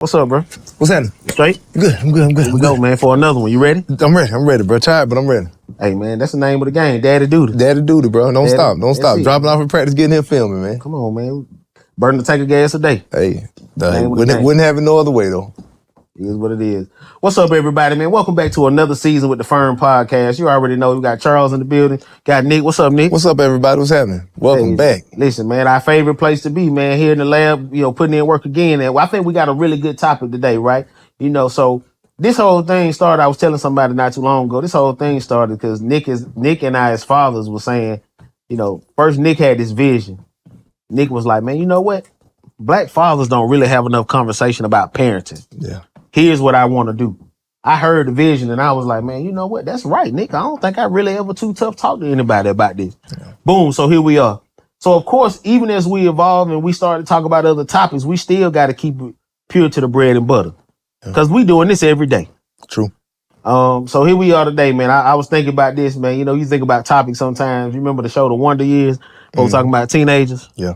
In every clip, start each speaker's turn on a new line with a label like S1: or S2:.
S1: What's up, bro?
S2: What's happening?
S1: Straight?
S2: Good. I'm good.
S1: Here we go, man, for another one. You ready?
S2: I'm ready, bro. Tired, but I'm ready.
S1: Hey, man, that's the name of the game. Daddy duty.
S2: Daddy duty, bro. Don't stop.
S1: It.
S2: Dropping off in practice, getting here filming, man.
S1: Come on, man. Burning the tank of gas a day.
S2: Hey, wouldn't have it no other way, though.
S1: It is what it is. What's up, everybody, man? Welcome back to another season with the Firm Podcast. You already know we got Charles in the building. Got Nick. What's up, Nick?
S2: What's up, everybody? What's happening? Welcome back.
S1: Listen, man, our favorite place to be, man, here in the lab, putting in work again. And I think we got a really good topic today, right? So this whole thing started, I was telling somebody not too long ago, this whole thing started because Nick and I as fathers were saying, first Nick had this vision. Nick was like, man, you know what? Black fathers don't really have enough conversation about parenting.
S2: Yeah.
S1: Here's what I want to do. I heard the vision and I was like, man, you know what? That's right, Nick. I don't think I really ever too tough talk to anybody about this. Yeah. Boom. So here we are. So of course, even as we evolve and we start to talk about other topics, we still got to keep it pure to the bread and butter because we doing this every day.
S2: True.
S1: So here we are today, man. I was thinking about this, man. You think about topics sometimes. You remember the show, The Wonder Years? Folks talking about teenagers.
S2: Yeah.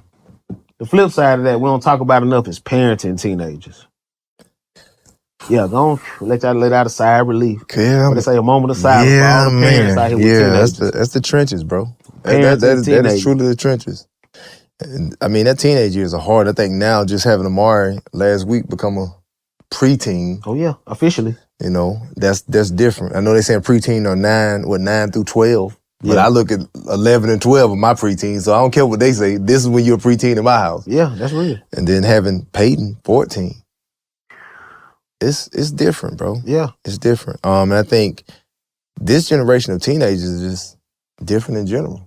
S1: The flip side of that, we don't talk about enough is parenting teenagers. Yeah, go on. Let out a sigh of relief.
S2: Yeah,
S1: they say a moment of silence for all the parents out here with teenagers.
S2: That's the trenches, bro. That is truly the trenches. And, I mean, that teenage years are hard. I think now just having Amari last week become a preteen.
S1: Oh yeah, officially.
S2: That's different. I know they're saying preteen are 9 through 12. But I look at 11 and 12 of my preteen, so I don't care what they say. This is when you're a preteen in my house.
S1: Yeah, that's real.
S2: And then having Peyton, 14. It's different, bro.
S1: Yeah.
S2: It's different. And I think this generation of teenagers is just different in general.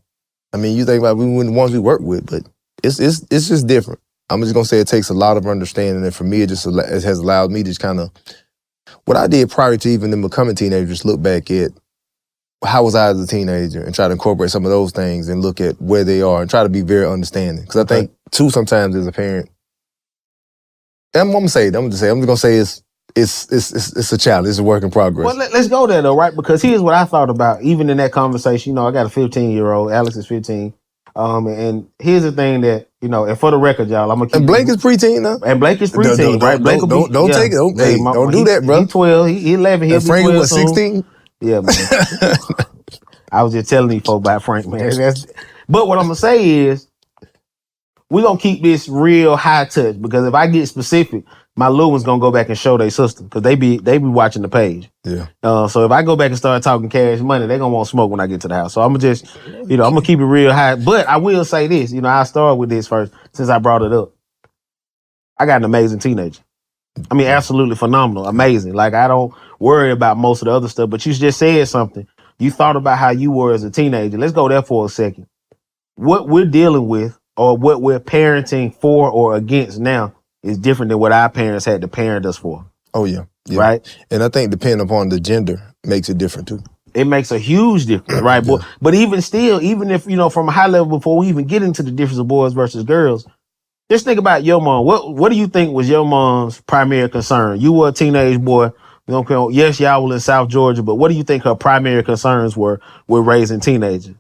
S2: I mean, you think about the ones we work with, but it's just different. I'm just gonna say it takes a lot of understanding, and for me, it has allowed me to just kind of what I did prior to even them becoming teenagers. Look back at how was I as a teenager and try to incorporate some of those things and look at where they are and try to be very understanding. Because I think too sometimes as a parent, I'm just gonna say it's a challenge. It's a work in progress.
S1: Well, let's go there though, right? Because here's what I thought about, even in that conversation. I got a 15-year-old. Alex is 15. And here's the thing that, and for the record, y'all, I'm gonna keep.
S2: And Blake is preteen now.
S1: And Blake is preteen, right? Blake
S2: don't take it. Don't do that, bro.
S1: He's 12. He's 11. He'll be 12
S2: was 16.
S1: Yeah, man. I was just telling you folks about Frank, man. But what I'm gonna say is, we're gonna keep this real high touch because if I get specific, my little one's gonna go back and show their sister because they be watching the page.
S2: Yeah.
S1: So if I go back and start talking cash money, they're gonna want smoke when I get to the house. So I'm gonna just, I'm gonna keep it real high. But I will say this, I'll start with this first since I brought it up. I got an amazing teenager. I mean, absolutely phenomenal, amazing. Like, I don't worry about most of the other stuff, but you just said something. You thought about how you were as a teenager. Let's go there for a second. What we're dealing with or what we're parenting for or against now is different than what our parents had to parent us for.
S2: Oh, yeah.
S1: Right?
S2: And I think depending upon the gender makes it different, too.
S1: It makes a huge difference, right? Yeah. But even still, even if, from a high level, before we even get into the difference of boys versus girls, just think about your mom. What do you think was your mom's primary concern? You were a teenage boy. Yes, y'all were in South Georgia, but what do you think her primary concerns were with raising teenagers?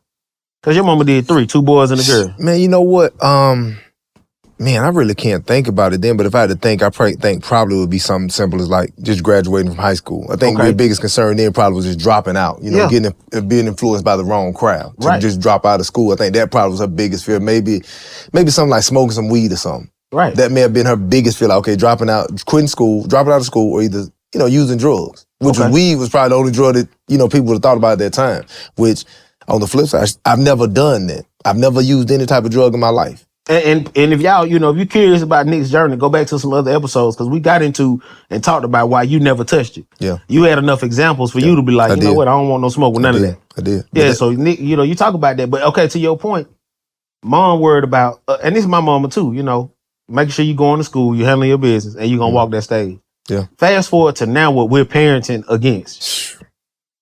S1: Because your mama did 2 boys and a girl.
S2: Man, you know what? I really can't think about it then, but if I had to think, I probably would be something simple as like just graduating from high school. I think the biggest concern then probably was just dropping out, being influenced by the wrong crowd. To just drop out of school. I think that probably was her biggest fear. Maybe something like smoking some weed or something.
S1: Right.
S2: That may have been her biggest fear, like, dropping out of school, or either, using drugs, which weed was probably the only drug that, people would have thought about at that time, which on the flip side, I've never done that. I've never used any type of drug in my life.
S1: And if y'all, if you're curious about Nick's journey, go back to some other episodes because we got into and talked about why you never touched it.
S2: Yeah.
S1: You had enough examples for you to be like, you know what, I don't want no smoke with none of that.
S2: I did.
S1: Yeah, so Nick, you talk about that. But okay, to your point, mom worried about, and this is my mama too, making sure you going to school, you handling your business, and you're going to walk that stage.
S2: Yeah.
S1: Fast forward to now what we're parenting against.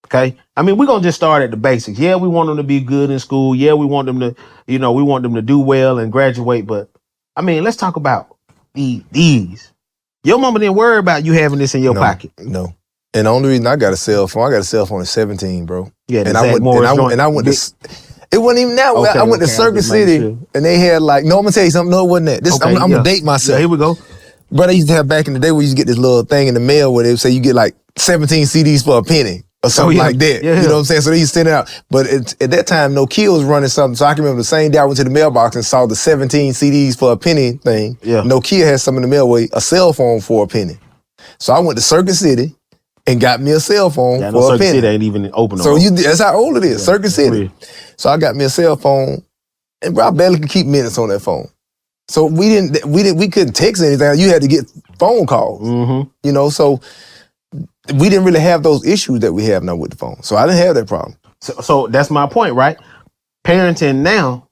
S1: Okay? I mean, we're going to just start at the basics. Yeah, we want them to be good in school. Yeah, we want them to, we want them to do well and graduate. But, I mean, let's talk about these. Your mama didn't worry about you having this in your pocket.
S2: No. And the only reason I got a cell phone at 17, bro.
S1: Yeah,
S2: and I went to... It wasn't even that. I went to Circuit City and they had like, no, I'm going to tell you something. No, it wasn't that. I'm going to date myself.
S1: Yeah, here we go.
S2: Bro, they used to have back in the day where you used to get this little thing in the mail where they would say you get like 17 CDs for a penny or something like that.
S1: Yeah.
S2: You know what I'm saying? So they used to send it out. But at that time, Nokia was running something. So I can remember the same day I went to the mailbox and saw the 17 CDs for a penny thing.
S1: Yeah.
S2: Nokia had some in the mail with a cell phone for a penny. So I went to Circuit City and got me a cell phone for a
S1: Circuit
S2: penny.
S1: City ain't even open.
S2: So that's how old it is, Circuit City.
S1: Real.
S2: So I got me a cell phone, and bro, I barely could keep minutes on that phone. So we couldn't text anything. You had to get phone calls.
S1: Mm-hmm.
S2: You know, so we didn't really have those issues that we have now with the phone. So I didn't have that problem.
S1: So that's my point, right? Parenting now,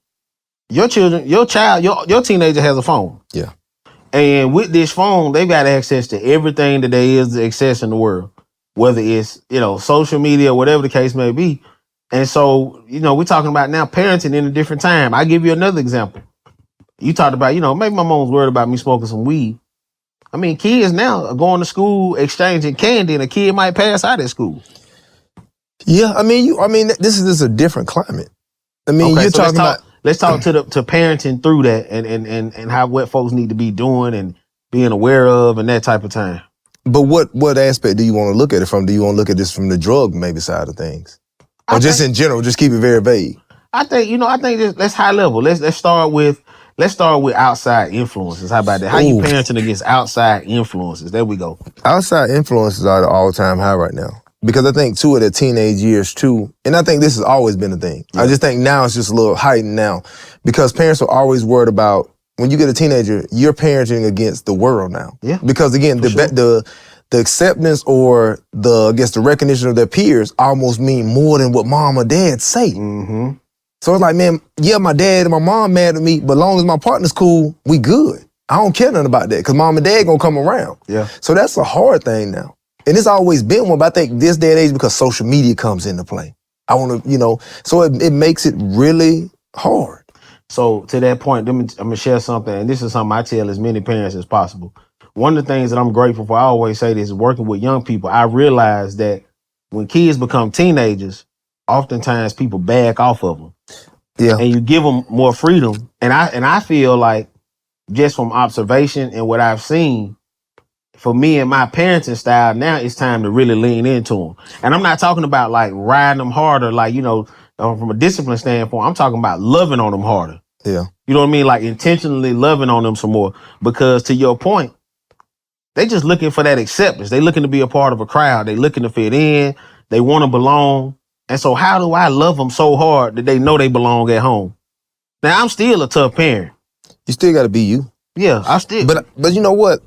S1: your teenager has a phone.
S2: Yeah.
S1: And with this phone, they've got access to everything that there is to access in the world, whether it's, social media, whatever the case may be. And so, we're talking about now parenting in a different time. I give you another example. You talked about, maybe my mom's worried about me smoking some weed. I mean, kids now are going to school exchanging candy, and a kid might pass out at school.
S2: Yeah, this is a different climate. I mean,
S1: Okay,
S2: you're
S1: so
S2: talking about.
S1: Let's talk to parenting through that and how what folks need to be doing and being aware of and that type of time.
S2: But what aspect do you want to look at it from? Do you want to look at this from the drug maybe side of things, or just in general? Just keep it very vague.
S1: I think that's high level. Let's start with outside influences. How about that? How you parenting against outside influences? There we go.
S2: Outside influences are the all-time high right now. Because I think too of the teenage years too, and I think this has always been a thing. Yeah. I just think now it's just a little heightened now. Because parents are always worried about when you get a teenager, you're parenting against the world now.
S1: Yeah.
S2: Because again, the acceptance or the recognition of their peers almost mean more than what mom or dad say.
S1: Mm-hmm.
S2: So it's like, man, yeah, my dad and my mom mad at me, but long as my partner's cool, we good. I don't care nothing about that because mom and dad gonna come around.
S1: Yeah.
S2: So that's a hard thing now. And it's always been one, but I think this day and age, because social media comes into play. I want to, so it makes it really hard.
S1: So to that point, I'm going to share something, and this is something I tell as many parents as possible. One of the things that I'm grateful for, I always say this, working with young people, I realize that when kids become teenagers, oftentimes people back off of them.
S2: Yeah.
S1: And you give them more freedom. And I feel like just from observation and what I've seen, for me and my parenting style, now it's time to really lean into them. And I'm not talking about like riding them harder, like, from a discipline standpoint, I'm talking about loving on them harder.
S2: Yeah.
S1: You know what I mean? Like intentionally loving on them some more. Because to your point, they just looking for that acceptance. They looking to be a part of a crowd. They looking to fit in. They want to belong. And so how do I love them so hard that they know they belong at home? Now, I'm still a tough parent.
S2: You still got to be you.
S1: Yeah, I still.
S2: But you know what?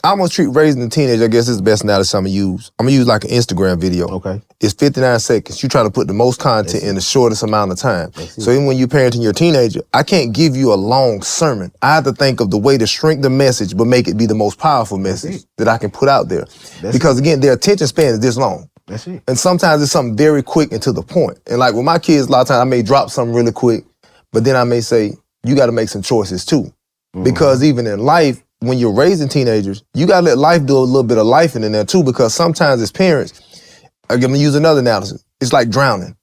S2: I almost treat raising a teenager, I guess, is the best analogy I'm going to use. I'm going to use like an Instagram video.
S1: Okay.
S2: It's 59 seconds. You're trying to put the most content in the shortest amount of time. So even when you're parenting your teenager, I can't give you a long sermon. I have to think of the way to shrink the message, but make it be the most powerful message that I can put out there. Because again, their attention span is this long.
S1: That's it.
S2: And sometimes it's something very quick and to the point. And like with my kids, a lot of times I may drop something really quick, but then I may say, you got to make some choices too. Mm-hmm. Because even in life, when you're raising teenagers, you got to let life do a little bit of life in there too, because sometimes as parents, I'm going to use another analogy. It's like drowning.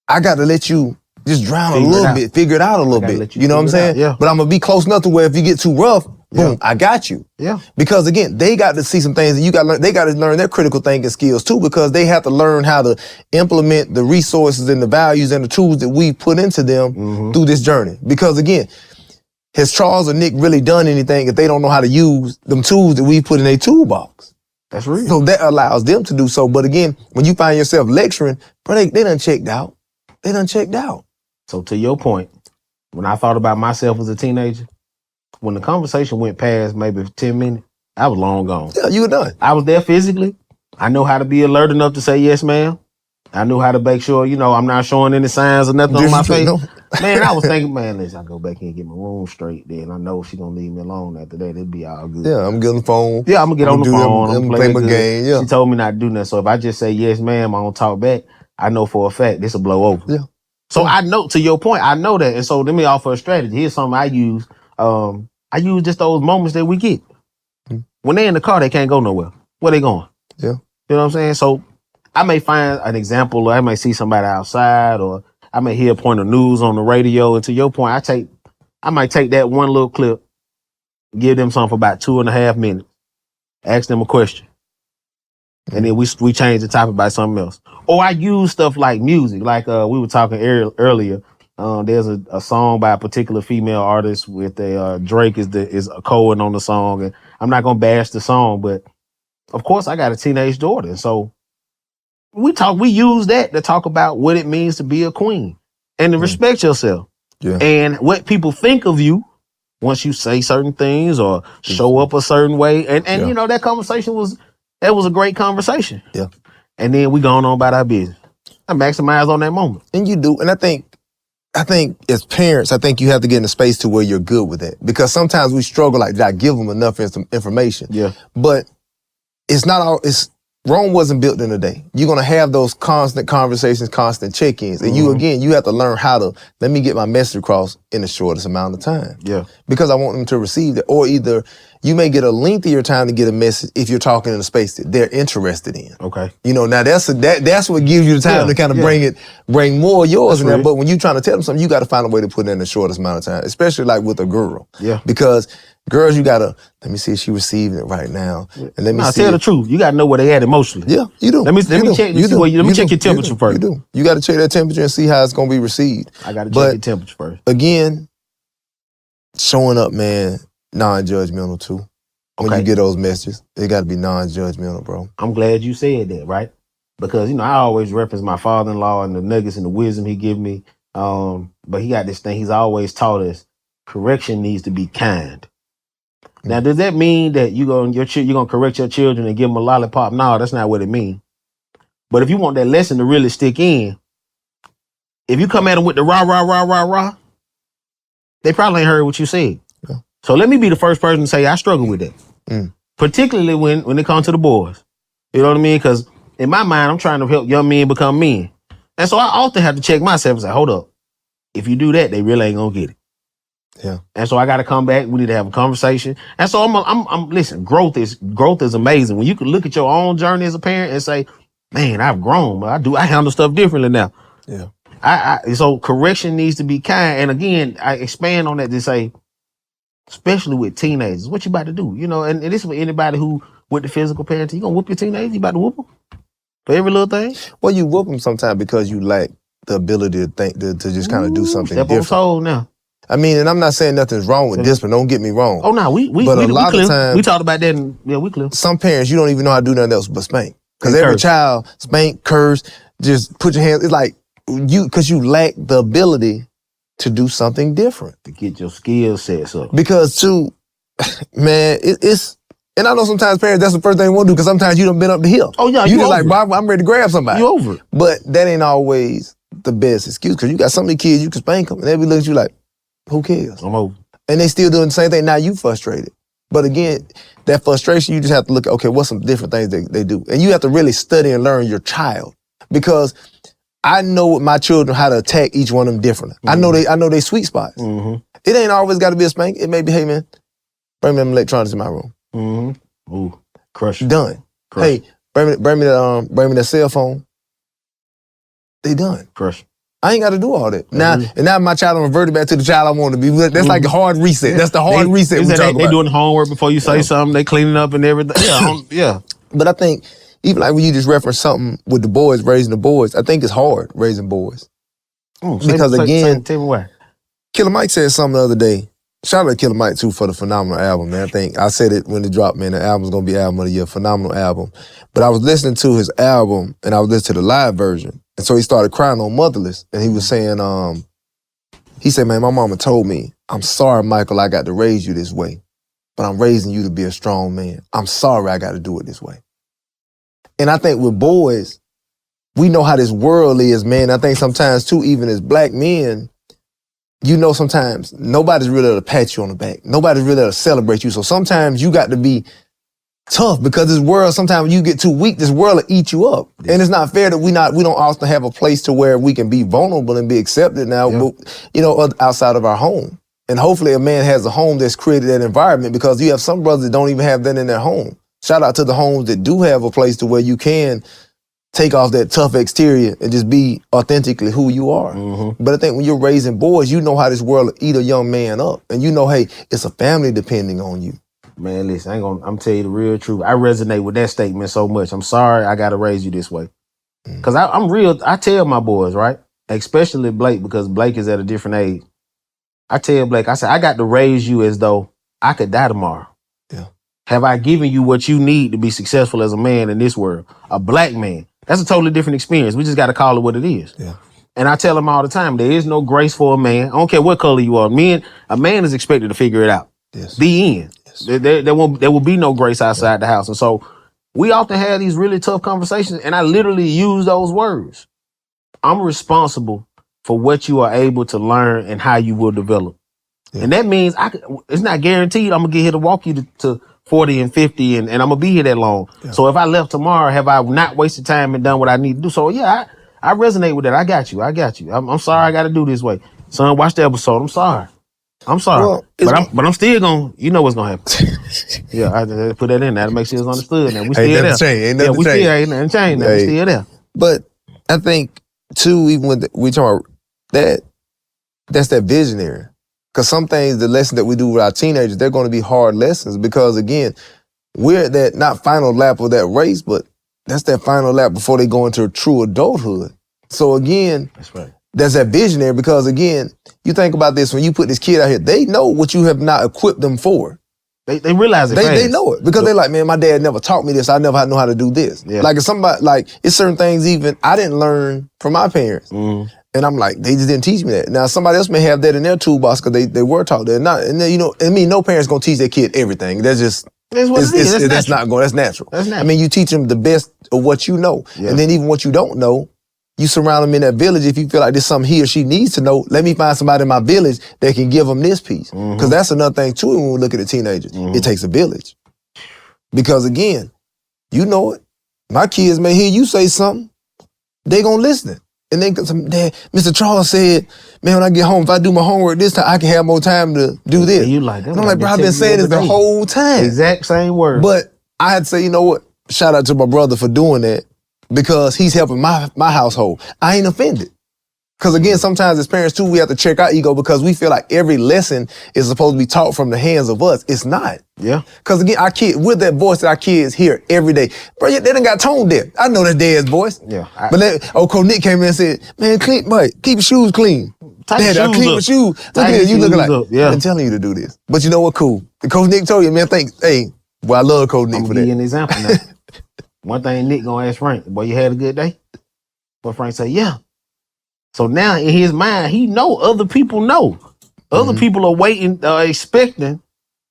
S2: I got to let you just drown a little bit, figure it out a little bit. You know what I'm saying?
S1: Yeah.
S2: But I'm going to be close enough to where if you get too rough, boom, I got you.
S1: Yeah.
S2: Because again, they got to see some things and they got to learn their critical thinking skills too, because they have to learn how to implement the resources and the values and the tools that we put into them through this journey. Because again, has Charles or Nick really done anything if they don't know how to use them tools that we put in their toolbox?
S1: That's real.
S2: So that allows them to do so. But again, when you find yourself lecturing, bro, they done checked out. They done checked out.
S1: So to your point, when I thought about myself as a teenager, when the conversation went past maybe 10 minutes, I was long gone.
S2: Yeah, you were done.
S1: I was there physically. I know how to be alert enough to say yes, ma'am. I knew how to make sure, I'm not showing any signs or nothing on my face.
S2: No.
S1: Man, I was thinking, man, listen, I go back here and get my room straight. Then I know she's going to leave me alone after that. It'll be all good.
S2: Yeah, I'm getting the phone.
S1: Yeah, I'm going to get on the phone.
S2: I'm play my game. Yeah.
S1: She told me not to do nothing. So if I just say yes, ma'am, I don't talk back, I know for a fact this will blow over.
S2: Yeah.
S1: So I know, to your point, I know that. And so let me offer a strategy. Here's something I use. I use just those moments that we get. When they're in the car, they can't go nowhere. Where they going?
S2: Yeah.
S1: You know what I'm saying? So I may find an example, or I may see somebody outside, or I may hear a point of news on the radio. And to your point, I might take that one little clip give them something for about 2.5 minutes, ask them a question, and then we change the topic by something else. Or I use stuff like music, like we were talking earlier. There's a song by a particular female artist with a Drake is a co-ing on the song, and I'm not gonna bash the song, but of course I got a teenage daughter, so we use that to talk about what it means to be a queen and to respect yourself, and what people think of you once you say certain things or show up a certain way, and you know that conversation was a great conversation.
S2: Yeah,
S1: and then we going on about our business. I maximize on that moment,
S2: and you do, and I think as parents, I think you have to get in a space to where you're good with it, because sometimes we struggle like, did I give them enough information?
S1: Yeah,
S2: but it's not all. Rome wasn't built in a day. You're going to have those constant conversations, constant check-ins. And you have to learn how to, let me get my message across in the shortest amount of time.
S1: Yeah.
S2: Because I want them to receive it. Or either you may get a lengthier time to get a message if you're talking in a space that they're interested in.
S1: Okay.
S2: You know, now that's what gives you the time to kind of bring more of yours in there. But when you're trying to tell them something, you got to find a way to put it in the shortest amount of time, especially like with a girl.
S1: Yeah.
S2: Because girls, you gotta, let me see if she receiving it right now. And let me see.
S1: Tell the truth. You gotta know where they at emotionally.
S2: Yeah, you do.
S1: Let me check your temperature first.
S2: You do. You gotta check that temperature and see how it's gonna be received.
S1: I gotta check your temperature first.
S2: Again, showing up, man, non-judgmental too. When you get those messages, it gotta be non-judgmental, bro.
S1: I'm glad you said that, right? Because, you know, I always reference my father-in-law and the nuggets and the wisdom he give me. But he got this thing, he's always taught us, correction needs to be kind. Now, does that mean that you're gonna correct your children and give them a lollipop? No, that's not what it means. But if you want that lesson to really stick in, if you come at them with the rah, rah, rah, rah, rah, they probably ain't heard what you said.
S2: Yeah.
S1: So let me be the first person to say I struggle with that. Particularly when it comes to the boys. You know what I mean? Because in my mind, I'm trying to help young men become men. And so I often have to check myself and say, hold up. If you do that, they really ain't gonna get it.
S2: Yeah.
S1: And so I got to come back. We need to have a conversation. And so I'm listen, growth is amazing. When you can look at your own journey as a parent and say, man, I've grown. I handle stuff differently now.
S2: Yeah.
S1: So correction needs to be kind. And again, I expand on that to say, especially with teenagers, what you about to do? You know, and this is for anybody who with the physical parenting, you gonna whoop your teenager? You about to whoop them for every little thing?
S2: Well, you whoop them sometimes because you lack the ability to think, to just kind of do something different.
S1: Step on toes now.
S2: I mean, and I'm not saying nothing's wrong with discipline. Don't get me wrong.
S1: Oh no, we
S2: a lot of times
S1: we talked about that. We clear.
S2: Some parents, you don't even know how to do nothing else but spank. Because every child, spank, curse, just put your hands. It's like because you lack the ability to do something different,
S1: to get your skill sets up.
S2: Because too, man, it's. And I know sometimes parents, that's the first thing they want to do, because sometimes you done been up the hill.
S1: Oh yeah,
S2: you just like, Bob, I'm ready to grab somebody.
S1: You over it.
S2: But that ain't always the best excuse, because you got some of the kids you can spank them, and they be looking at you like, who cares?
S1: I'm over.
S2: And they still doing the same thing. Now you frustrated. But again, that frustration, you just have to look at, okay, what's some different things they do? And you have to really study and learn your child. Because I know with my children how to attack each one of them differently. I know they sweet spots. It ain't always got to be a spank. It may be, hey man, bring me them electronics in my room.
S1: Ooh, crush.
S2: Done.
S1: Crush.
S2: Hey, bring me that cell phone. They done.
S1: Crush.
S2: I ain't got to do all that. Now my child reverted back to the child I want to be. That's like a hard reset. That's the hard reset we talk about.
S1: They doing homework before you say something. They cleaning up and everything. Yeah.
S2: But I think, even like when you just reference something with the boys, raising the boys, I think it's hard raising boys. Because again,
S1: tell me why.
S2: Killer Mike said something the other day. Shout out to Killer Mike too for the phenomenal album, man. I think I said it when it dropped, man. The album's gonna be album of the year, phenomenal album. But I was listening to his album and I was listening to the live version. And so he started crying on Motherless. And he was saying, he said, man, my mama told me, I'm sorry, Michael, I got to raise you this way. But I'm raising you to be a strong man. I'm sorry I got to do it this way. And I think with boys, we know how this world is, man. I think sometimes too, even as black men, you know, sometimes nobody's really able to pat you on the back. Nobody's really able to celebrate you. So sometimes you got to be tough, because this world, sometimes when you get too weak, this world will eat you up. Yeah. And it's not fair that we don't often have a place to where we can be vulnerable and be accepted now, you know, outside of our home. And hopefully a man has a home that's created that environment, because you have some brothers that don't even have that in their home. Shout out to the homes that do have a place to where you can take off that tough exterior and just be authentically who you are.
S1: Mm-hmm.
S2: But I think when you're raising boys, you know how this world will eat a young man up. And you know, hey, it's a family depending on you.
S1: Man, listen, I'm tell you the real truth. I resonate with that statement so much. I'm sorry I got to raise you this way. Because I'm real. I tell my boys, right? Especially Blake, because Blake is at a different age. I tell Blake, I said, I got to raise you as though I could die tomorrow.
S2: Yeah.
S1: Have I given you what you need to be successful as a man in this world? A black man. That's a totally different experience. We just got to call it what it is.
S2: Yeah.
S1: And I tell them all the time, there is no grace for a man. I don't care what color you are. A man is expected to figure it out.
S2: Yes.
S1: The end.
S2: Yes.
S1: There will be no grace outside the house. And so we often have these really tough conversations, and I literally use those words. I'm responsible for what you are able to learn and how you will develop. Yeah. And that means it's not guaranteed I'm going to get here to walk you to 40 and 50 and I'm going to be here that long. Yeah. So if I left tomorrow, have I not wasted time and done what I need to do? So yeah, I resonate with that. I got you. I'm sorry I got to do this way. Son, watch the episode. I'm sorry. Well, but I'm still going to, you know what's going to happen. Yeah, I put that in there to make sure it's understood. Now we still there. We still ain't nothing changed. We still there.
S2: But I think too, even when we talk about that's that visionary. Because some things, the lessons that we do with our teenagers, they're going to be hard lessons because, again, we're at that, not final lap of that race, but that's that final lap before they go into true adulthood. So, again,
S1: that's right.
S2: That's that visionary because, again, you think about this, when you put this kid out here, they know what you have not equipped them for.
S1: They realize it.
S2: They know it because they're like, man, my dad never taught me this. I never know how to do this. Yeah. Like, if somebody, like, it's certain things even I didn't learn from my parents. Mm. And I'm like, they just didn't teach me that. Now, somebody else may have that in their toolbox because they were taught that. Not, and then, no parent's going to teach their kid everything. That's just, that's natural. That's natural. I mean, you teach them the best of what you know. Yeah. And then even what you don't know, you surround them in that village. If you feel like there's something he or she needs to know, let me find somebody in my village that can give them this piece. Because that's another thing, too, when we look at the teenagers. It takes a village. Because, again, you know it. My kids may hear you say something, they going to listen. And then, Dad, Mr. Charles said, man, when I get home, if I do my homework this time, I can have more time to do this.
S1: And you like that?
S2: I'm like, bro, I've been saying this the whole time.
S1: Exact same word.
S2: But I had to say, you know what? Shout out to my brother for doing that because he's helping my household. I ain't offended. Because again, sometimes as parents too, we have to check our ego because we feel like every lesson is supposed to be taught from the hands of us. It's not.
S1: Yeah.
S2: Because again, our kids, we're that voice that our kids hear every day. Bro, they done got tone deaf. I know that's dad's voice.
S1: Yeah.
S2: But Coach Nick came in and said, man, keep your shoes clean. Dad, I clean my shoes. Look at this. You looking like, I've been telling you to do this. But you know what? Cool. Coach Nick told you, man, well, I love Coach Nick for that.
S1: I'm give you an example now. One thing Nick gonna ask Frank, boy, you had a good day? But Frank say, yeah. So now in his mind, he know other people know. Other people are waiting, expecting,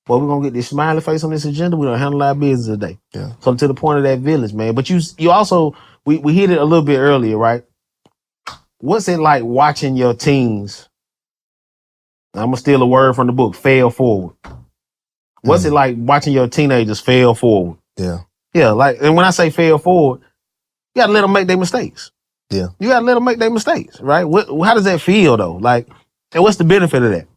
S1: well, we're going to get this smiley face on this agenda. We're going to handle our business today.
S2: Yeah.
S1: So to the point of that village, man. But you also, we hit it a little bit earlier, right? What's it like watching your teens, I'm going to steal a word from the book, fail forward. What's it like watching your teenagers fail forward?
S2: Yeah.
S1: Yeah, and when I say fail forward, you got to let them make their mistakes.
S2: Yeah.
S1: You gotta let them make their mistakes, right? How does that feel though? And what's the benefit of that?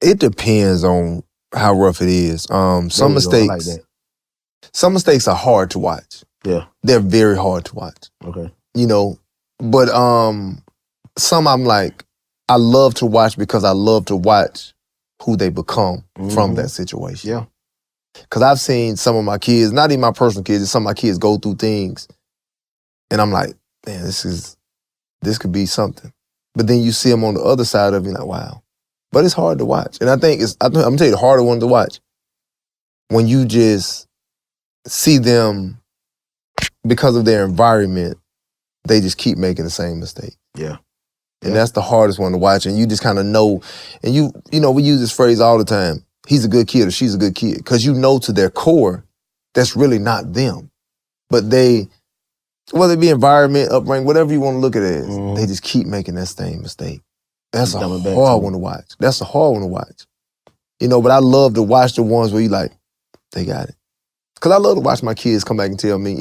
S2: It depends on how rough it is. Some mistakes are hard to watch.
S1: Yeah.
S2: They're very hard to watch.
S1: Okay.
S2: But some I'm like, I love to watch because I love to watch who they become from that situation.
S1: Yeah.
S2: Because I've seen some of my kids, not even my personal kids, some of my kids go through things, and I'm like, man, this could be something. But then you see them on the other side of it, like, wow. But it's hard to watch. And I think I'm gonna tell you the harder one to watch. When you just see them, because of their environment, they just keep making the same mistake.
S1: Yeah.
S2: And that's the hardest one to watch. And you just kind of know, and you know, we use this phrase all the time, he's a good kid or she's a good kid. Because you know to their core, that's really not them. But whether it be environment, upbringing, whatever you want to look at it as, they just keep making that same mistake. That's a hard one to watch. That's a hard one to watch. But I love to watch the ones where you like, they got it. Because I love to watch my kids come back and tell me,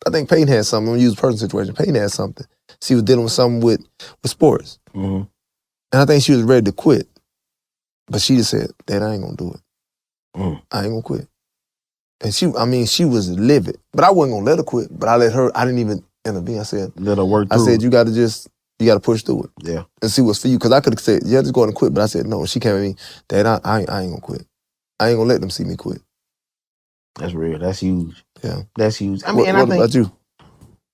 S2: I think Peyton had something, I'm going to use a personal situation, Peyton had something. She was dealing with something with sports. And I think she was ready to quit. But she just said, Dad, I ain't going to do it. I ain't going to quit. And she was livid. But I wasn't going to let her quit. But I let her, I didn't even intervene. I said,
S1: let her work through.
S2: I said, you got to push through it.
S1: Yeah.
S2: And see what's for you. Because I could have said, yeah, just go ahead and quit. But I said, no, she came at me, Dad, I ain't going to quit. I ain't going to let them see me quit.
S1: That's real. That's huge.
S2: Yeah.
S1: That's huge. I mean,
S2: what about you?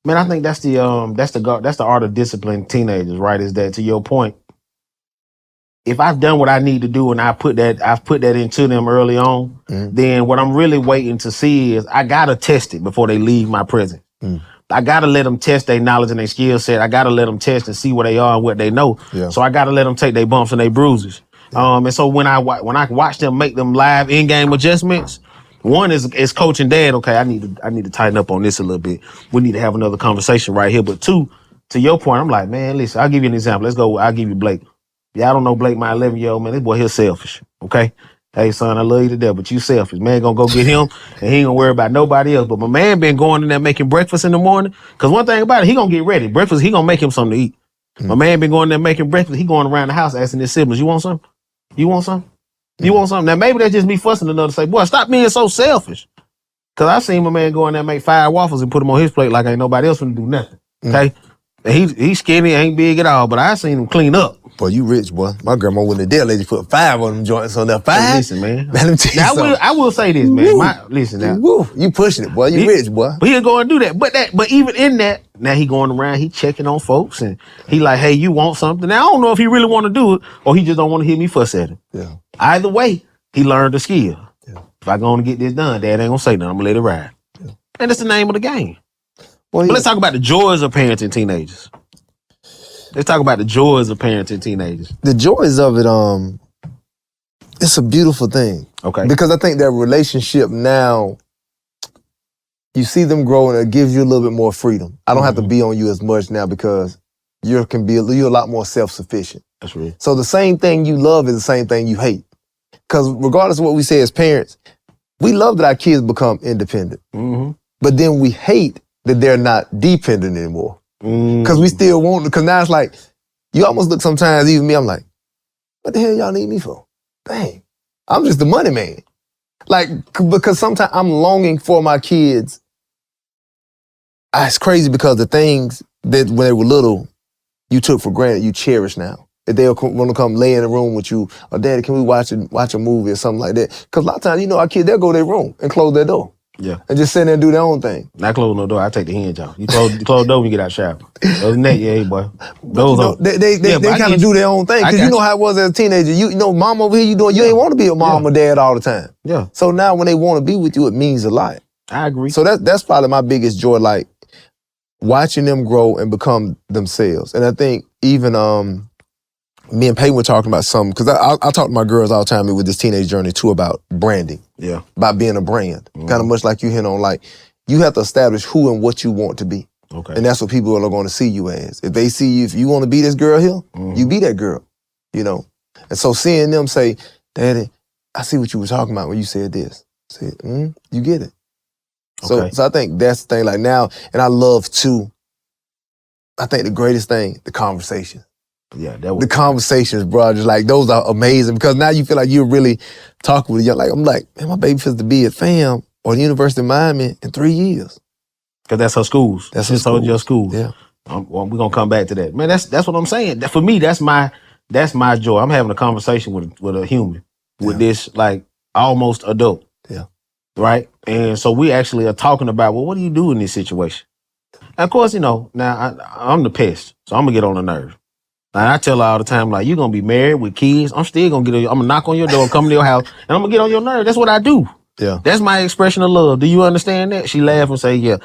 S1: Man, I think that's the art of discipline teenagers, right? Is that, to your point, if I've done what I need to do and I've put that into them early on, then what I'm really waiting to see is I gotta test it before they leave my presence. I gotta let them test their knowledge and their skill set. I gotta let them test and see where they are and what they know.
S2: Yeah.
S1: So I gotta let them take their bumps and their bruises. Yeah. And so when I watch them make them live in-game adjustments, one is coach and dad. Okay, I need to tighten up on this a little bit. We need to have another conversation right here. But two, to your point, I'm like, man, listen, I'll give you an example. Let's go. I'll give you Blake. Yeah, I don't know Blake, my 11-year-old man. This boy, he's selfish. Okay. Hey, son, I love you to death, but you selfish. Man gonna go get him, and he ain't gonna worry about nobody else. But my man been going in there making breakfast in the morning. Because one thing about it, he gonna get ready. Breakfast, he gonna make him something to eat. My man been going in there making breakfast. He going around the house asking his siblings, you want something? You want something? You want something? Now, maybe that's just me fussing another say, boy, stop being so selfish. Because I seen my man go in there and make 5 waffles and put them on his plate like ain't nobody else gonna do nothing. Okay? And he's skinny, ain't big at all, but I seen him clean up.
S2: Boy, you rich, boy. My grandma wouldn't dare let you put 5 on them joints on there. 5?
S1: Hey, listen, man.
S2: Let me tell you
S1: now,
S2: something.
S1: I will say this, man. Listen now.
S2: Woo. You pushing it, boy. You rich, boy.
S1: But he'll go and do that. But even in that, now he going around, he checking on folks, and he like, hey, you want something? Now, I don't know if he really want to do it, or he just don't want to hear me fuss at him.
S2: Yeah.
S1: Either way, he learned the skill. Yeah. If I go and get this done, Dad ain't gonna say nothing. I'm gonna let it ride. Yeah. And that's the name of the game. Well, but let's talk about the joys of parenting teenagers. Let's talk about the joys of parenting teenagers.
S2: The joys of it, it's a beautiful thing.
S1: Okay.
S2: Because I think that relationship now, you see them grow and it gives you a little bit more freedom. I don't have to be on you as much now because you're a lot more self-sufficient.
S1: That's real.
S2: So the same thing you love is the same thing you hate. Because regardless of what we say as parents, we love that our kids become independent. But then we hate that they're not dependent anymore. Because we still want, because now it's like, you almost look sometimes, even me, I'm like, what the hell y'all need me for? Dang, I'm just the money man. Like, because sometimes I'm longing for my kids. It's crazy because the things that when they were little, you took for granted, you cherish now. If they'll want to come lay in a room with you, or Daddy, can we watch a movie or something like that? Because a lot of times, our kids, they'll go to their room and close their door.
S1: Yeah.
S2: And just sit there and do their own thing.
S1: Not close no door. I take the hinge off. You close the door when you get out of the shower. Other than that, yeah, boy.
S2: They kind of do their own thing. Because you know how it was as a teenager. You know, mom over here, you ain't want to be a mom or dad all the time.
S1: Yeah.
S2: So now when they want to be with you, it means a lot.
S1: I agree.
S2: So that's probably my biggest joy, like watching them grow and become themselves. And I think even me and Peyton were talking about something, because I talk to my girls all the time with this teenage journey too about branding.
S1: Yeah. About
S2: being a brand. Kind of much like you hit on, like, you have to establish who and what you want to be.
S1: Okay.
S2: And that's what people are going to see you as. If they see you, if you want to be this girl here, you be that girl, And so seeing them say, Daddy, I see what you were talking about when you said this. I said, you get it. Okay. So I think that's the thing, like now, and I love too, I think the greatest thing, the conversation.
S1: Yeah,
S2: the conversations, bro, just like those are amazing because now you feel like you're really talking with young. I'm like, man, my baby feels to be at FAM or the University of Miami in 3 years.
S1: Because that's her schools.
S2: That's her schools.
S1: Your school.
S2: Yeah.
S1: We're gonna come back to that, man. That's what I'm saying. For me, that's my joy. I'm having a conversation with a human, with this like almost adult.
S2: Yeah.
S1: Right. And so we actually are talking about, well, what do you do in this situation? And of course, now I'm the pest, so I'm gonna get on the nerve. And I tell her all the time, like, you're going to be married with kids. I'm still going to I'm going to knock on your door, come to your house, and I'm going to get on your nerve. That's what I do.
S2: Yeah.
S1: That's my expression of love. Do you understand that? She laughed and say, yeah.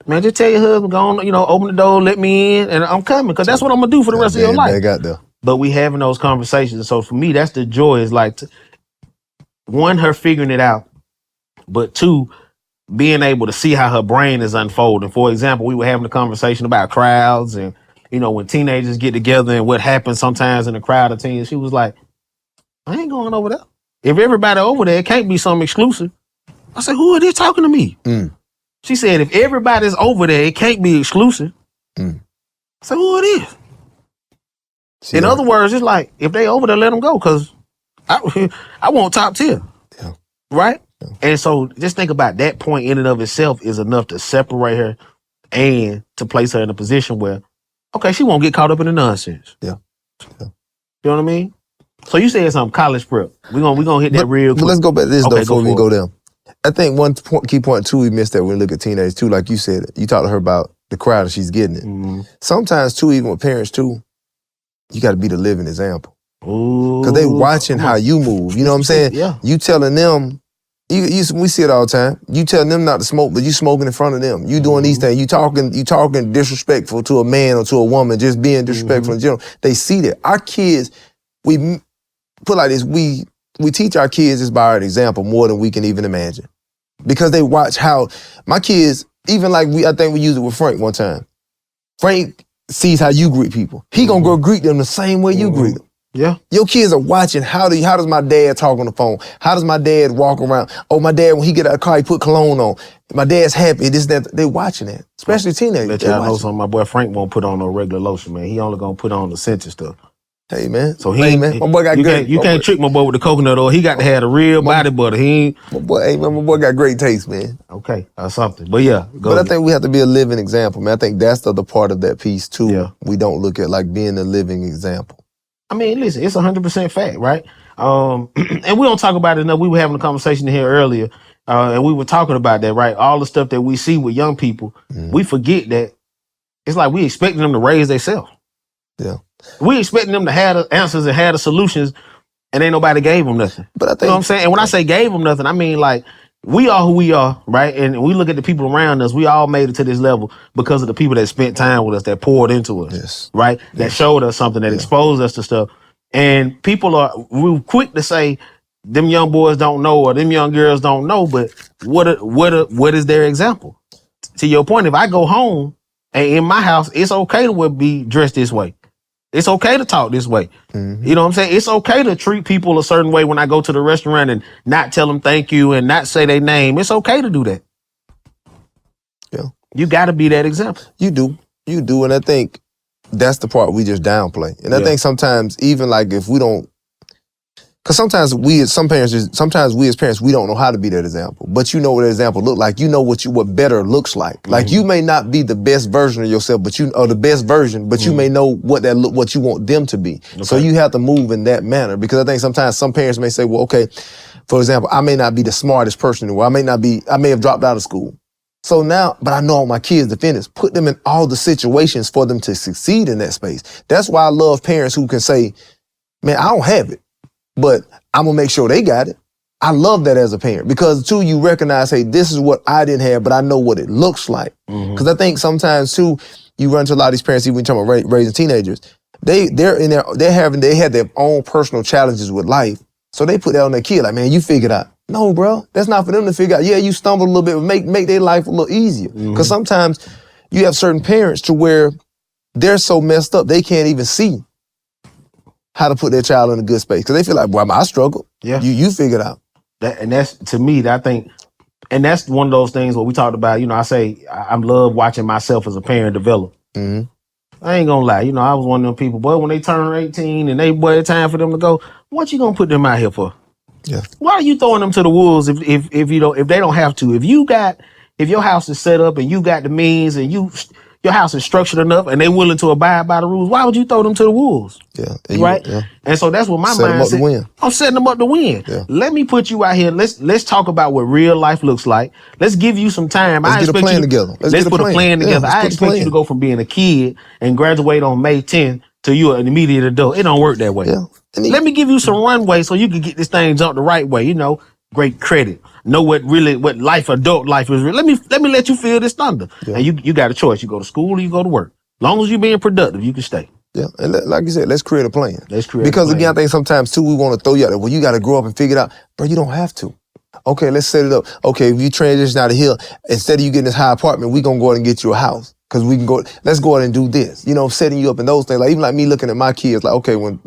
S1: Man, just tell your husband, go on, open the door, let me in, and I'm coming, because that's what I'm going to do for the rest of your life.
S2: They got there.
S1: But we having those conversations. And so for me, that's the joy, is like, one, her figuring it out, but two, being able to see how her brain is unfolding. For example, we were having a conversation about crowds and, when teenagers get together and what happens sometimes in a crowd of teens, she was like, I ain't going over there. If everybody over there, it can't be something exclusive. I said, who are they talking to me? She said, if everybody's over there, it can't be exclusive. I said, who it is? In other words, it's like, if they over there, let them go, because I want top tier.
S2: Yeah.
S1: Right? Yeah. And so just think about that point in and of itself is enough to separate her and to place her in a position where, okay, she won't get caught up in the nonsense.
S2: Yeah.
S1: You know what I mean? So you said something, college prep. We're gonna hit that real quick.
S2: But let's go back to this,
S1: Okay,
S2: though, before we go
S1: it.
S2: there. I think one key point, too, we missed that when we look at teenagers, too, like you said, you talked to her about the crowd that she's getting it.
S1: Mm-hmm.
S2: Sometimes, too, even with parents, too, you got to be the living example.
S1: Ooh.
S2: Because they watching how you move. You know what I'm saying?
S1: Yeah.
S2: You telling them, we see it all the time. You telling them not to smoke, but you smoking in front of them. You doing these things. You talking disrespectful to a man or to a woman, just being disrespectful in general. They see that. Our kids, we put like this, we teach our kids this by our example more than we can even imagine. Because they watch how, my kids, even like I think we used it with Frank one time. Frank sees how you greet people. He gonna go greet them the same way you greet them.
S1: Yeah.
S2: Your kids are watching how does my dad talk on the phone? How does my dad walk around? Oh, my dad, when he get out of the car, he put cologne on. My dad's happy, this, that. They watching that, especially teenagers.
S1: Let y'all know something. My boy Frank won't put on no regular lotion, man. He only gonna put on the scented stuff.
S2: Hey, man.
S1: So
S2: man. My boy got great.
S1: You can't trick my boy with the coconut oil. He got to have the real body butter.
S2: My boy got great taste, man.
S1: Okay, something. But yeah,
S2: But I think we have to be a living example, man. I think that's the other part of that piece, too.
S1: Yeah.
S2: We don't look at like being a living example.
S1: I mean, listen, it's 100% fact, right? And we don't talk about it enough. We were having a conversation here earlier, and we were talking about that, right? All the stuff that we see with young people, we forget that it's like we expecting them to raise themselves.
S2: Yeah.
S1: We expecting them to have the answers and have the solutions, and ain't nobody gave them nothing.
S2: But I think,
S1: you know what I'm saying? And when I say gave them nothing, I mean like we are who we are, right? And we look at the people around us. We all made it to this level because of the people that spent time with us, that poured into us,
S2: yes.
S1: right? That showed us something, that exposed us to stuff. And people we're quick to say them young boys don't know or them young girls don't know, but what is their example? To your point, if I go home and in my house, it's okay to be dressed this way. It's okay to talk this way.
S2: Mm-hmm.
S1: You know what I'm saying? It's okay to treat people a certain way when I go to the restaurant and not tell them thank you and not say their name. It's okay to do that.
S2: Yeah.
S1: You got to be that example.
S2: You do. And I think that's the part we just downplay. And I think sometimes even like if we don't, because sometimes we as parents, we don't know how to be that example. But you know what that example look like. You know what better looks like. Mm-hmm. Like you may not be the best version of yourself, but you may know what you want them to be. Okay. So you have to move in that manner. Because I think sometimes some parents may say, well, okay, for example, I may not be the smartest person in the world. I may have dropped out of school. So now, but I know all my kids to finish. Put them in all the situations for them to succeed in that space. That's why I love parents who can say, man, I don't have it, but I'm going to make sure they got it. I love that as a parent because, too, you recognize, hey, this is what I didn't have, but I know what it looks like. Because I think sometimes, too, you run into a lot of these parents, even when you're talking about raising teenagers, they had their own personal challenges with life. So they put that on their kid, like, man, you figure it out. No, bro, that's not for them to figure out. Yeah, you stumbled a little bit, but make their life a little easier. Because sometimes you have certain parents to where they're so messed up, they can't even see how to put their child in a good space. Because they feel like, well, I struggled. Yeah. You figured it out.
S1: And that's, to me, I think, and that's one of those things where we talked about, I say, I love watching myself as a parent develop. Mm-hmm. I ain't gonna lie, I was one of them people, boy, when they turn 18 and it's time for them to go, what you gonna put them out here for?
S2: Yeah.
S1: Why are you throwing them to the wolves if they don't have to? If your house is set up and you got the means and your house is structured enough and they willing to abide by the rules, why would you throw them to the wolves?
S2: Yeah.
S1: Right? And so that's what my mind said. I'm setting them up to win. Yeah. Let me put you out here. Let's talk about what real life looks like. Let's give you some time.
S2: Let's get a plan together.
S1: Let's put a plan together. I expect you to go from being a kid and graduate on May 10th to you an immediate adult. It don't work that way. Yeah. Let me give you some runway so you can get this thing jumped the right way. Great credit. Know what adult life is. Let me let you feel this thunder. Yeah. And you got a choice. You go to school or you go to work. As long as you're being productive, you can stay.
S2: Yeah, and like you said, let's create a plan. Because again, I think sometimes too, we want to throw you out there. Well, you got to grow up and figure it out. Bro, you don't have to. Okay, let's set it up. Okay, if you transition out of here, instead of you getting this high apartment, we going to go out and get you a house. Because we can go, let's go out and do this. Setting you up in those things. Like even like me looking at my kids, like, okay, when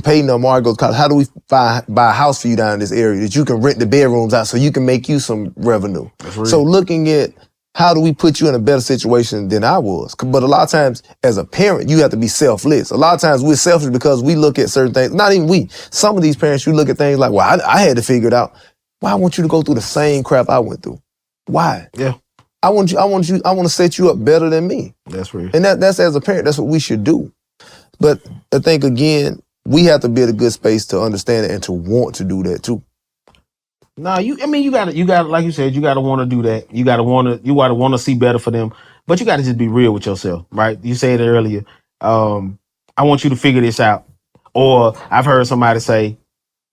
S2: Peyton or Amari goes to college, how do we buy a house for you down in this area that you can rent the bedrooms out so you can make you some revenue? So looking at how do we put you in a better situation than I was? But a lot of times as a parent, you have to be selfless. A lot of times we're selfish because we look at certain things, not even we. Some of these parents, you look at things like, well, I had to figure it out. Why I want you to go through the same crap I went through? Why?
S1: Yeah.
S2: I want to set you up better than me.
S1: That's real.
S2: And that's as a parent, that's what we should do. But I think again, we have to be at a good space to understand it and to want to do that too.
S1: No, you gotta, like you said, you gotta want to do that. You gotta want to see better for them. But you gotta just be real with yourself, right? You said it earlier. I want you to figure this out. Or I've heard somebody say,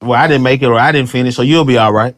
S1: well, I didn't make it or I didn't finish, so you'll be all right.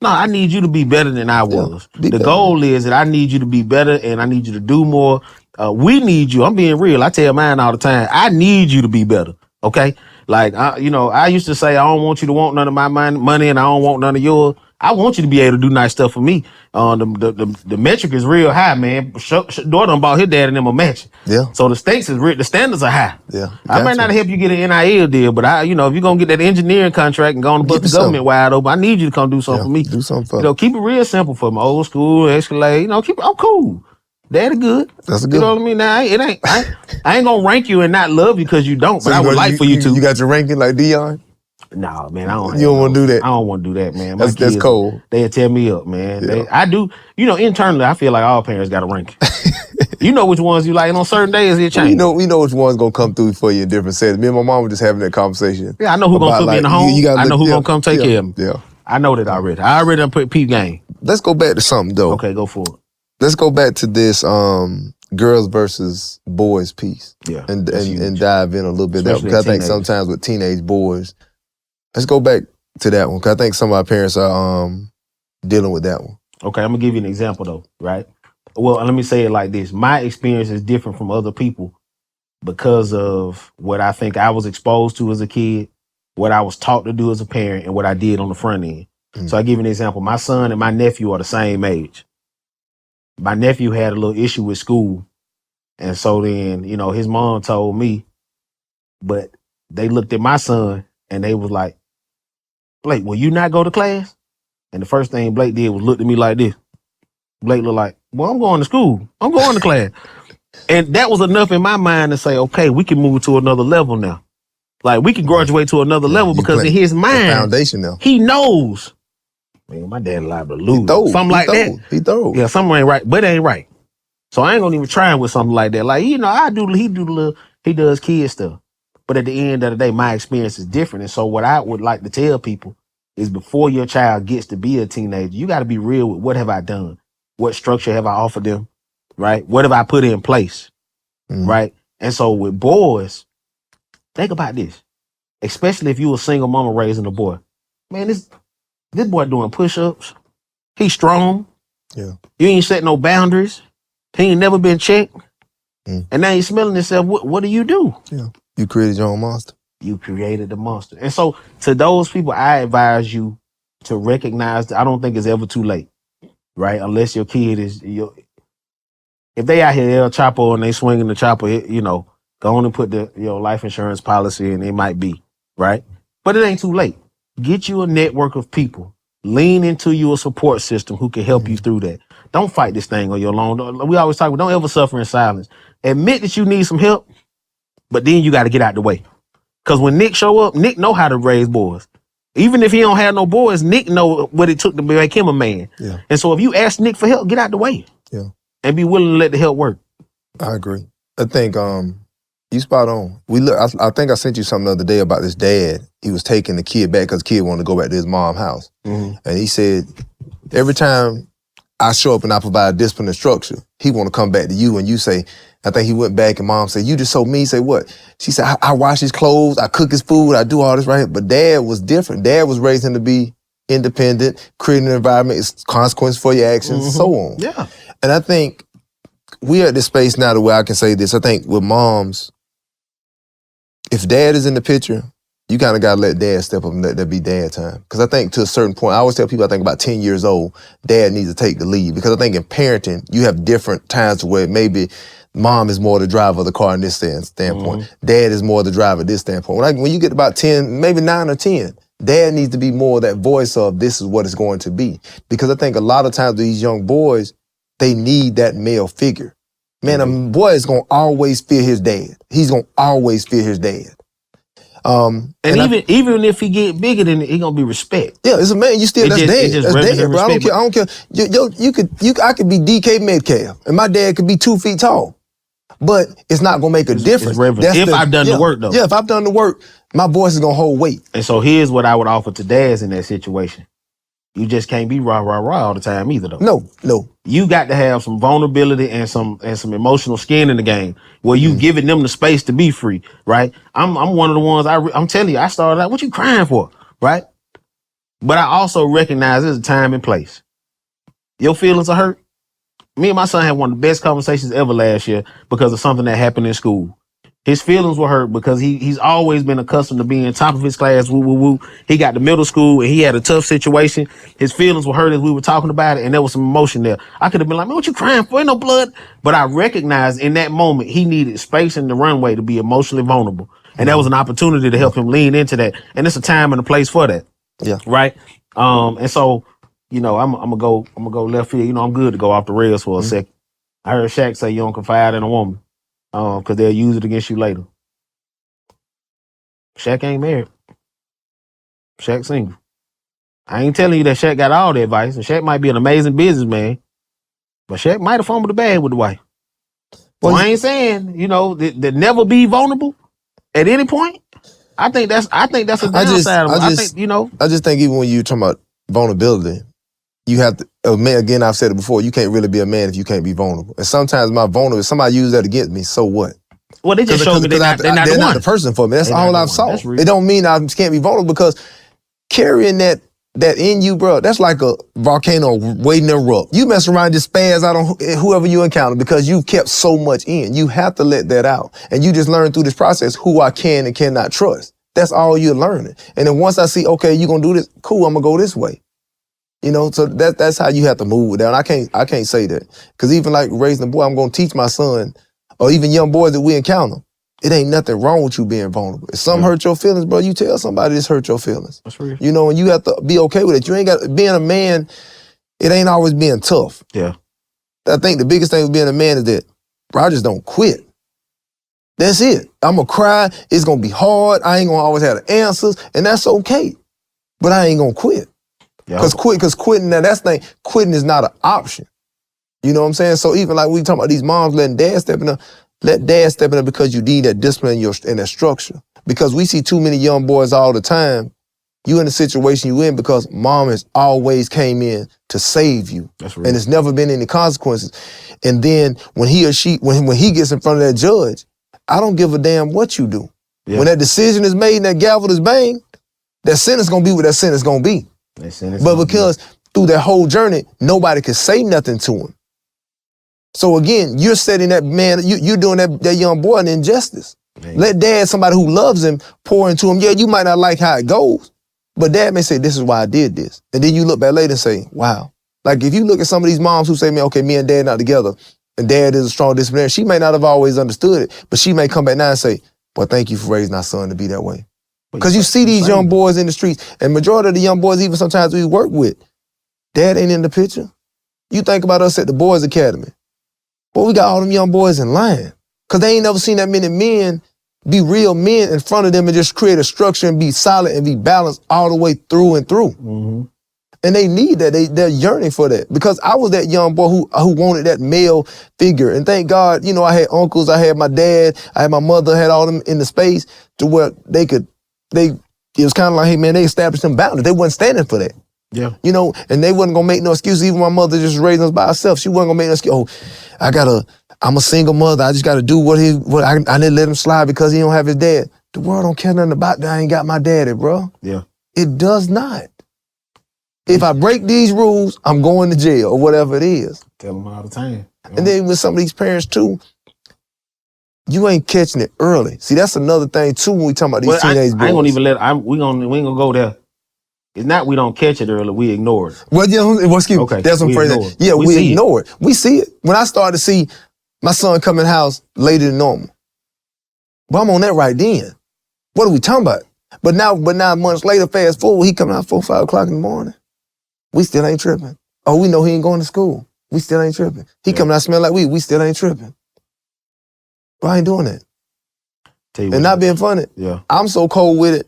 S1: No, I need you to be better than I was. The goal is that I need you to be better and I need you to do more. We need you. I'm being real. I tell mine all the time. I need you to be better. Okay? Like, I used to say, I don't want you to want none of my money and I don't want none of yours. I want you to be able to do nice stuff for me. The metric is real high, man. Daughter done bought his dad and them a match.
S2: Yeah.
S1: So the stakes is real. The standards are high.
S2: Yeah.
S1: I might not help you get an NIL deal, but if you're gonna get that engineering contract and go on to bust the government wide open, I need you to come do something for me.
S2: Do something for me.
S1: Keep it real simple for me. Old school, Escalade. I'm cool. Daddy good.
S2: That's good.
S1: You know what I mean? Now I ain't gonna rank you and not love you because you don't, but I would like for you to.
S2: You got your ranking like Dion?
S1: No, man, I don't.
S2: You don't want to do that.
S1: I don't want to do that, man.
S2: That's cold.
S1: They'll tear me up, man.
S2: Yeah.
S1: I do. Internally, I feel like all parents got a ranking. You know which ones you like, and on certain days it changes.
S2: We know which one's gonna come through for you in different settings. Me and my mom were just having that conversation.
S1: Yeah, I know who's gonna put me in the home. I know who's gonna come take care of me.
S2: Yeah,
S1: I know that already. I already done put peep game.
S2: Let's go back to something though.
S1: Okay, go for it.
S2: Let's go back to this girls versus boys piece.
S1: Yeah,
S2: and dive in a little bit there because I think sometimes with teenage boys. Let's go back to that one because I think some of our parents are dealing with that one.
S1: Okay, I'm gonna give you an example though, right? Well, let me say it like this. My experience is different from other people because of what I think I was exposed to as a kid, what I was taught to do as a parent, and what I did on the front end. Mm-hmm. So I give you an example. My son and my nephew are the same age. My nephew had a little issue with school. And so then, his mom told me, but they looked at my son and they was like, Blake, will you not go to class? And the first thing Blake did was look at me like this. Blake looked like, well, I'm going to school. I'm going to class. And that was enough in my mind to say, okay, we can move to another level now. Like, we can graduate to another level because in his mind,
S2: foundation now.
S1: He knows, man, my dad liable to lose. Something like that.
S2: He throw.
S1: Yeah, something ain't right, but it ain't right. So I ain't gonna even try with something like that. Like, he does kid stuff. But at the end of the day, my experience is different. And so what I would like to tell people is before your child gets to be a teenager, you got to be real with what have I done? What structure have I offered them? Right? What have I put in place? Mm-hmm. Right? And so with boys, think about this. Especially if you a single mama raising a boy. Man, this boy doing push-ups. He's strong.
S2: Yeah.
S1: You ain't set no boundaries. He ain't never been checked. Mm. And now he's smelling himself. What do you do?
S2: Yeah. You created your own monster.
S1: You created the monster. And so to those people, I advise you to recognize that I don't think it's ever too late, right? Unless your kid is, if they out here El Chapo and they swinging the chopper, go on and put the life insurance policy and it might be, right? But it ain't too late. Get you a network of people. Lean into you a support system who can help you through that. Don't fight this thing on your own. We always talk about don't ever suffer in silence. Admit that you need some help, but then you got to get out the way. Because when Nick show up, Nick know how to raise boys. Even if he don't have no boys, Nick know what it took to make him a man.
S2: Yeah.
S1: And so if you ask Nick for help, get out the way.
S2: Yeah.
S1: And be willing to let the help work.
S2: I agree. I think you spot on. I think I sent you something the other day about this dad. He was taking the kid back because the kid wanted to go back to his mom's house. Mm-hmm. And he said, every time I show up and I provide discipline and structure, he want to come back to you and you say, I think he went back and mom said, you just so mean. He said, what? She said, I wash his clothes, I cook his food, I do all this right. But dad was different. Dad was raised him to be independent, creating an environment, it's consequence for your actions, mm-hmm. so on.
S1: Yeah.
S2: And I think we're at this space now the way I can say this. I think with moms, if dad is in the picture, you kind of got to let dad step up and let that be dad time. Because I think to a certain point, I always tell people I think about 10 years old, dad needs to take the lead. Because I think in parenting, you have different times where maybe mom is more the driver of the car in this standpoint. Mm-hmm. Dad is more the driver at this standpoint. When you get about 10, maybe 9 or 10, dad needs to be more that voice of this is what it's going to be. Because I think a lot of times these young boys, they need that male figure. Man, mm-hmm. a boy is going to always fear his dad. He's going to always fear his dad.
S1: And even if he get bigger than it, he gonna be respect.
S2: Yeah, it's a man. You still that's dead. That's dead, bro. I don't care. I could be DK Metcalf, and my dad could be 2 feet tall, but it's not gonna make a difference.
S1: If I've done the work though.
S2: Yeah, if I've done the work, my voice is gonna hold weight.
S1: And so here's what I would offer to dads in that situation. You just can't be rah all the time either though.
S2: No.
S1: You got to have some vulnerability and some emotional skin in the game where you giving them the space to be free, right? I'm one of the ones I'm telling you, I started out, what you crying for, right? But I also recognize there's a time and place. Your feelings are hurt. Me and my son had one of the best conversations ever last year because of something that happened in school. His feelings were hurt because he's always been accustomed to being top of his class. Woo. He got to middle school and he had a tough situation. His feelings were hurt as we were talking about it, and there was some emotion there. I could have been like, man, what you crying for? Ain't no blood. But I recognized in that moment he needed space in the runway to be emotionally vulnerable. And that was an opportunity to help him lean into that. And it's a time and a place for that.
S2: Yeah.
S1: Right? And so, I'm gonna go left field. I'm good to go off the rails for a second. I heard Shaq say you don't confide in a woman. Because they'll use it against you later. Shaq ain't married. Shaq single. I ain't telling you that Shaq got all the advice, and Shaq might be an amazing businessman, but Shaq might have fumbled the bag with the wife. Well, I ain't saying, that never be vulnerable at any point. I think that's a downside of it.
S2: I just think even when you're talking about vulnerability, you have to, again, I've said it before, you can't really be a man if you can't be vulnerable. And sometimes if somebody uses that against me, so what?
S1: Well, they just showed me they're not
S2: the person for me. That's all I've saw. It don't mean I can't be vulnerable because carrying that in you, bro, that's like a volcano waiting to erupt. You mess around, just spaz out on whoever you encounter because you've kept so much in. You have to let that out. And you just learn through this process who I can and cannot trust. That's all you're learning. And then once I see, okay, you're going to do this, cool, I'm going to go this way. So that's how you have to move with that. And I can't say that. Because even like raising a boy, I'm going to teach my son, or even young boys that we encounter, it ain't nothing wrong with you being vulnerable. If something hurt your feelings, bro, you tell somebody this hurt your feelings.
S1: That's real.
S2: And you have to be okay with it. You ain't got, being a man, it ain't always being tough.
S1: Yeah.
S2: I think the biggest thing with being a man is that, bro, I just don't quit. That's it. I'm going to cry. It's going to be hard. I ain't going to always have the answers, and that's okay. But I ain't going to quit. Because quitting, now that's the thing, quitting is not an option. You know what I'm saying? So even like we talking about these moms letting dad step in there, let dad step in there because you need that discipline in that structure. Because we see too many young boys all the time, you in the situation you in because mom has always came in to save you.
S1: That's right.
S2: And it's never been any consequences. And then when he or she, when he gets in front of that judge, I don't give a damn what you do. Yeah. When that decision is made and that gavel is banged, that sentence gonna be what that sentence gonna be. But because through that whole journey, nobody could say nothing to him. So again, you're setting that man, you're doing that young boy an injustice. Man. Let dad, somebody who loves him, pour into him. Yeah, you might not like how it goes, but dad may say, this is why I did this. And then you look back later and say, wow. Like if you look at some of these moms who say, man, okay, me and dad not together, and dad is a strong disciplinarian, she may not have always understood it, but she may come back now and say, well, thank you for raising our son to be that way. Because you see these young boys in the streets, and majority of the young boys, even sometimes we work with, dad ain't in the picture. You think about us at the Boys Academy. Well, we got all them young boys in line. Because they ain't never seen that many men be real men in front of them and just create a structure and be solid and be balanced all the way through and through. Mm-hmm. And they need that. They're yearning for that. Because I was that young boy who wanted that male figure. And thank God, I had uncles, I had my dad, I had my mother, I had all them in the space to where it was kind of like, hey man, they established some boundaries. They wasn't standing for that.
S1: Yeah.
S2: And they wasn't gonna make no excuses. Even my mother just raising us by herself. She wasn't gonna make no excuse. Oh, I'm a single mother. I just gotta do what I didn't let him slide because he don't have his dad. The world don't care nothing about that. I ain't got my daddy, bro.
S1: Yeah.
S2: It does not. If I break these rules, I'm going to jail or whatever it is.
S1: Tell them all the time.
S2: And then with some of these parents too, you ain't catching it early. See, that's another thing too when we talking about these teenage boys.
S1: I ain't gonna even we ain't gonna go there. It's not we don't catch it early, we ignore it.
S2: Well, excuse me. Okay, that's some phrase. Yeah, we ignore it. We see it. When I started to see my son come in the house later than normal, well, I'm on that right then. What are we talking about? But now months later, fast forward, he coming out 4, 5 o'clock in the morning. We still ain't tripping. Oh, we know he ain't going to school. We still ain't tripping. He coming out smelling like weed. We still ain't tripping. But I ain't doing that.
S1: Tell you
S2: And
S1: what,
S2: not being funny.
S1: yeah.
S2: I'm so cold with it.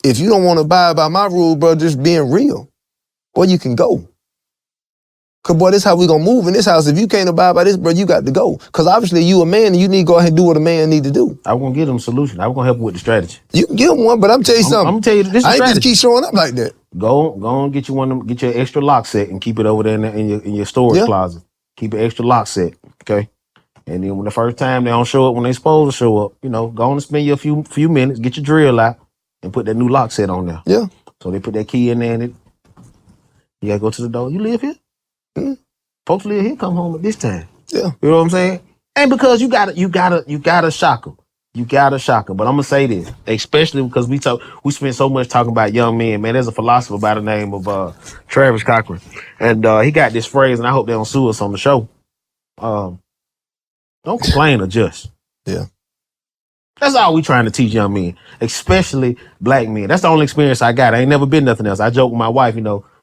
S2: If you don't want to abide by my rules, bro, just being real, boy, you can go. Cause boy, this how we gonna move in this house. If you can't abide by this, bro, you got to go. Cause obviously you a man and you need to go ahead and do what a man need to do.
S1: I won't give them a solution. I was gonna help you with the strategy.
S2: You can give them one, but I'm tell you something.
S1: I'm gonna tell you this is
S2: I ain't
S1: strategy.
S2: just keep showing up like that.
S1: Go and get you one of them, get your extra lock set and keep it over there in your storage closet. Keep an extra lock set, okay? And then when the first time they don't show up when they supposed to show up, go on and spend your few minutes, get your drill out, and put that new lock set on there.
S2: Yeah.
S1: So they put that key in there and you gotta go to the door. You live here?
S2: Mm-hmm.
S1: Folks live here, come home at this time.
S2: Yeah.
S1: You know what I'm saying? And because you gotta shock them. You gotta shock them. But I'm gonna say this, especially because we spend so much talking about young men. Man, there's a philosopher by the name of Travis Cochran, and he got this phrase, and I hope they don't sue us on the show. Don't complain, adjust.
S2: Yeah.
S1: That's all we trying to teach young men, especially black men. That's the only experience I got. I ain't never been nothing else. I joke with my wife,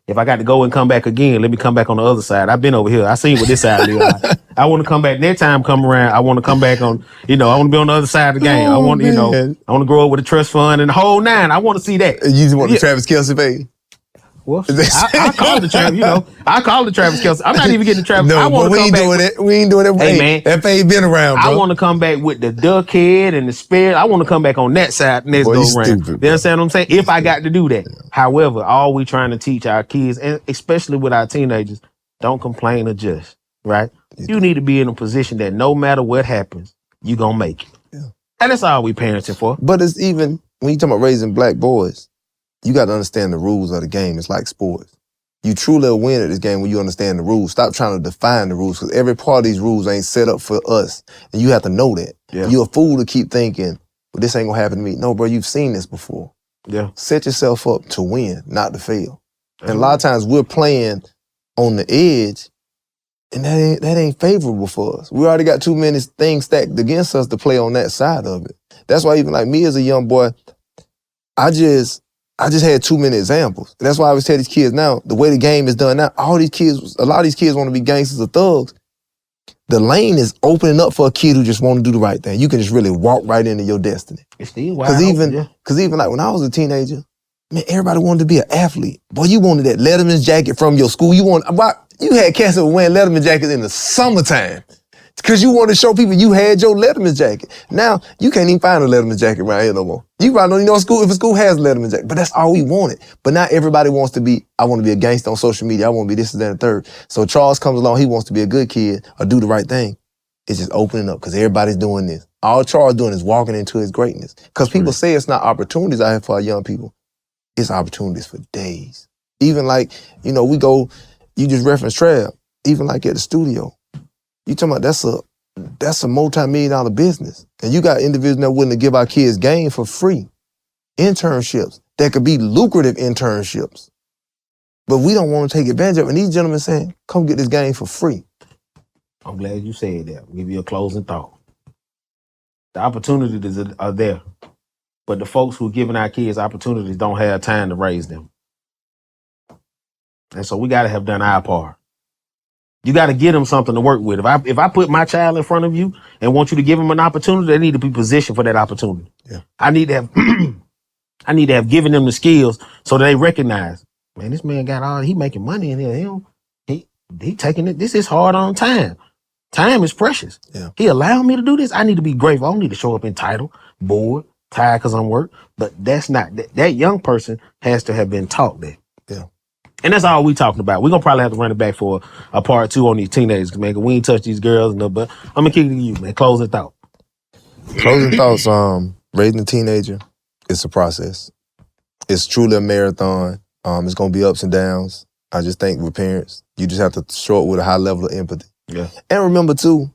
S1: if I got to go and come back again, let me come back on the other side. I've been over here. I seen what this side live. I want to come back. Next time come around, I want to come back on, I want to be on the other side of the game. I want, I want to grow up with a trust fund and the whole nine. I want to see that.
S2: You just want the Travis Kelce fade?
S1: Well, I call the Travis, I call the Travis Kelce. I'm not even getting the Travis.
S2: No,
S1: I want
S2: we ain't doing it. We ain't doing it.
S1: Hey, man.
S2: That fade been around, bro.
S1: I want to come back with the duck head and the spirit. I want to come back on that side next go around.
S2: Stupid,
S1: you understand what I'm saying? If I got to do that. Yeah. However, all we trying to teach our kids, and especially with our teenagers, don't complain, adjust, right? You need to be in a position that no matter what happens, you going to make it. Yeah. And that's all we parenting for.
S2: But it's even, when you talk about raising black boys, you got to understand the rules of the game. It's like sports. You truly win at this game when you understand the rules. Stop trying to define the rules, because every part of these rules ain't set up for us. And you have to know that. Yeah. You're a fool to keep thinking, well, this ain't gonna happen to me. No, bro, you've seen this before.
S1: Yeah.
S2: Set yourself up to win, not to fail. And a lot of times we're playing on the edge, and that ain't favorable for us. We already got too many things stacked against us to play on that side of it. That's why even like me as a young boy, I just had too many examples. And that's why I always tell these kids now, the way the game is done now, a lot of these kids want to be gangsters or thugs. The lane is opening up for a kid who just want to do the right thing. You can just really walk right into your destiny.
S1: It's still wide open,
S2: Because even like when I was a teenager, man, everybody wanted to be an athlete. Boy, you wanted that Letterman's jacket from your school. You had cats that were wearing Letterman jackets in the summertime. Because you wanted to show people you had your Letterman jacket. Now, you can't even find a Letterman jacket around here no more. You probably don't even know if a school has a Letterman jacket. But that's all we wanted. But now everybody wants to be, I want to be a gangster on social media. I want to be this and that and third. So Charles comes along, he wants to be a good kid or do the right thing. It's just opening up because everybody's doing this. All Charles doing is walking into his greatness. Because people say it's not opportunities out here for our young people. It's opportunities for days. Even like, we go, you just referenced Trav, even like at the studio. You talking about that's a multi-million-dollar business. And you got individuals that are willing to give our kids game for free. Internships that could be lucrative internships. But we don't want to take advantage of it. And these gentlemen saying, come get this game for free.
S1: I'm glad you said that. I'll give you a closing thought. The opportunities are there. But the folks who are giving our kids opportunities don't have time to raise them. And so we got to have done our part. You got to give them something to work with. If I put my child in front of you and want you to give them an opportunity, they need to be positioned for that opportunity. Yeah. I need to have given them the skills so that they recognize, man, this man he making money in here. He taking it. This is hard on time. Time is precious. Yeah. He allowed me to do this. I need to be grateful. I don't need to show up entitled, bored, tired because I'm work. But that's not that young person has to have been taught that. Yeah. And that's all we talking about. We're going to probably have to run it back for a part 2 on these teenagers, man, because we ain't touch these girls. But I'm going to kick it to you, man. Closing thought.
S2: Closing thoughts, raising a teenager, it's a process. It's truly a marathon. It's going to be ups and downs. I just think with parents, you just have to show it with a high level of empathy. Yeah. And remember, too,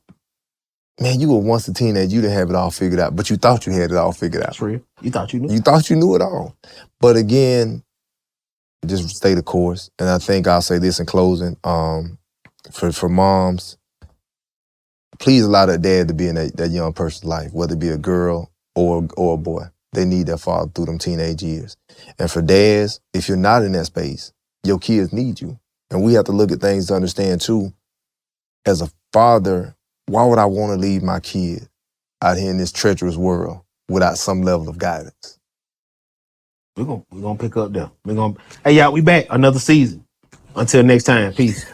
S2: man, you were once a teenager. You didn't have it all figured out, but you thought you had it all figured out.
S1: That's real. You thought you knew.
S2: You thought you knew it all. But again, just stay the course. And I think I'll say this in closing. For moms, please allow that dad to be in that young person's life, whether it be a girl or a boy. They need their father through them teenage years. And for dads, if you're not in that space, your kids need you. And we have to look at things to understand, too, as a father, why would I want to leave my kid out here in this treacherous world without some level of guidance.
S1: We're gonna pick up there. Hey y'all, we back another season. Until next time, peace.